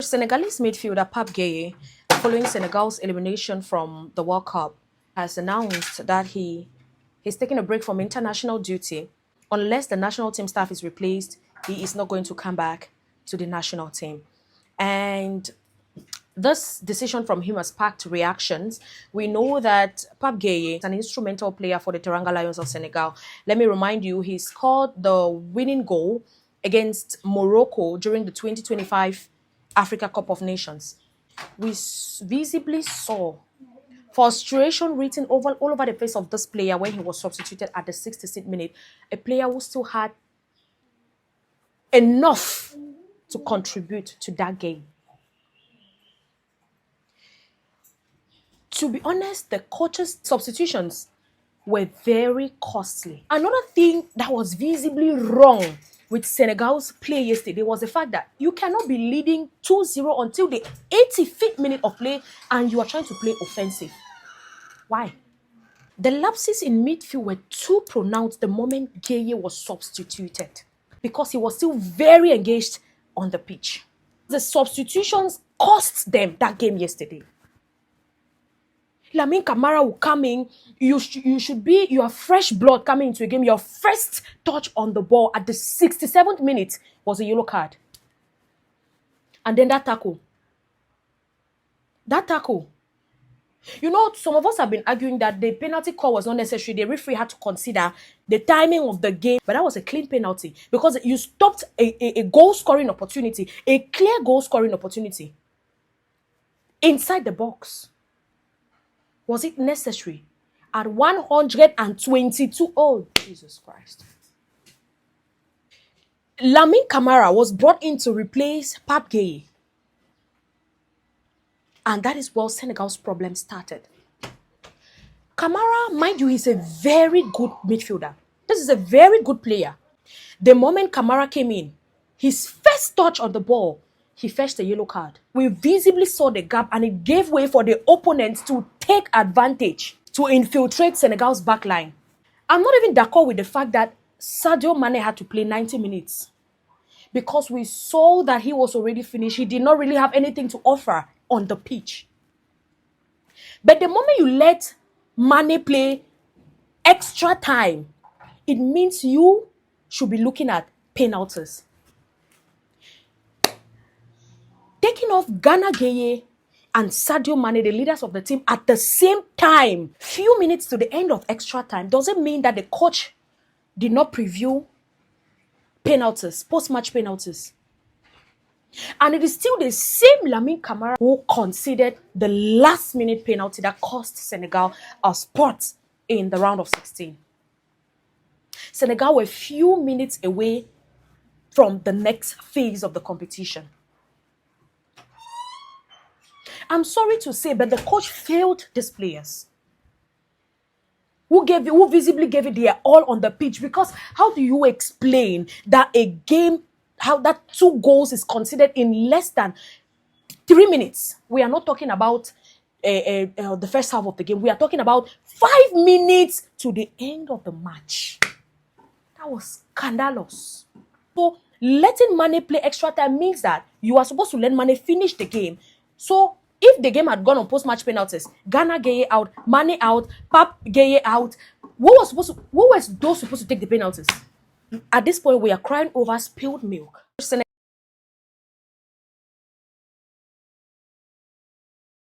Senegalese midfielder Pape Gueye, following Senegal's elimination from the World Cup, has announced that he's taking a break from international duty. Unless the national team staff is replaced, he is not going to come back to the national team. And this decision from him has sparked reactions. We know that Pape Gueye is an instrumental player for the Teranga Lions of Senegal. Let me remind you, he scored the winning goal against Morocco during the 2025 Africa Cup of Nations. We visibly saw frustration written all over the face of this player when he was substituted at the 66th minute. A player who still had enough to contribute to that game. To be honest, the coach's substitutions were very costly. Another thing that was visibly wrong with Senegal's play yesterday was the fact that you cannot be leading 2-0 until the 85th minute of play and you are trying to play offensive. Why? The lapses in midfield were too pronounced the moment Gueye was substituted because he was still very engaged on the pitch. The substitutions cost them that game yesterday. Lamine Camara will come in. You should be your fresh blood coming into a game. Your first touch on the ball at the 67th minute was a yellow card. And then that tackle. You know, some of us have been arguing that the penalty call was not necessary. The referee had to consider the timing of the game. But that was a clean penalty because you stopped a goal-scoring opportunity, a clear goal-scoring opportunity inside the box. Was it necessary? At 122, oh, Jesus Christ. Lamine Camara was brought in to replace Pape Gueye. And that is where Senegal's problem started. Camara, mind you, is a very good midfielder. This is a very good player. The moment Camara came in, his first touch on the ball, he fetched a yellow card. We visibly saw the gap and it gave way for the opponents to take advantage to infiltrate Senegal's backline. I'm not even d'accord with the fact that Sadio Mane had to play 90 minutes because we saw that he was already finished. He did not really have anything to offer on the pitch. But the moment you let Mane play extra time, it means you should be looking at penalties. Taking off Gana Gueye and Sadio Mane, the leaders of the team, at the same time, few minutes to the end of extra time, doesn't mean that the coach did not preview penalties, post-match penalties. And it is still the same Lamine Camara who considered the last-minute penalty that cost Senegal a spot in the round of 16. Senegal were a few minutes away from the next phase of the competition. I'm sorry to say, but the coach failed these players who visibly gave it their all on the pitch. Because how do you explain that a game, how that 2 goals is considered in less than 3 minutes? We are not talking about the first half of the game. We are talking about 5 minutes to the end of the match. That was scandalous. So letting Mane play extra time means that you are supposed to let Mane finish the game. So if the game had gone on post-match penalties, Gana Gueye out, Mane out, Pape Gueye out, who was those supposed to take the penalties? At this point, we are crying over spilled milk.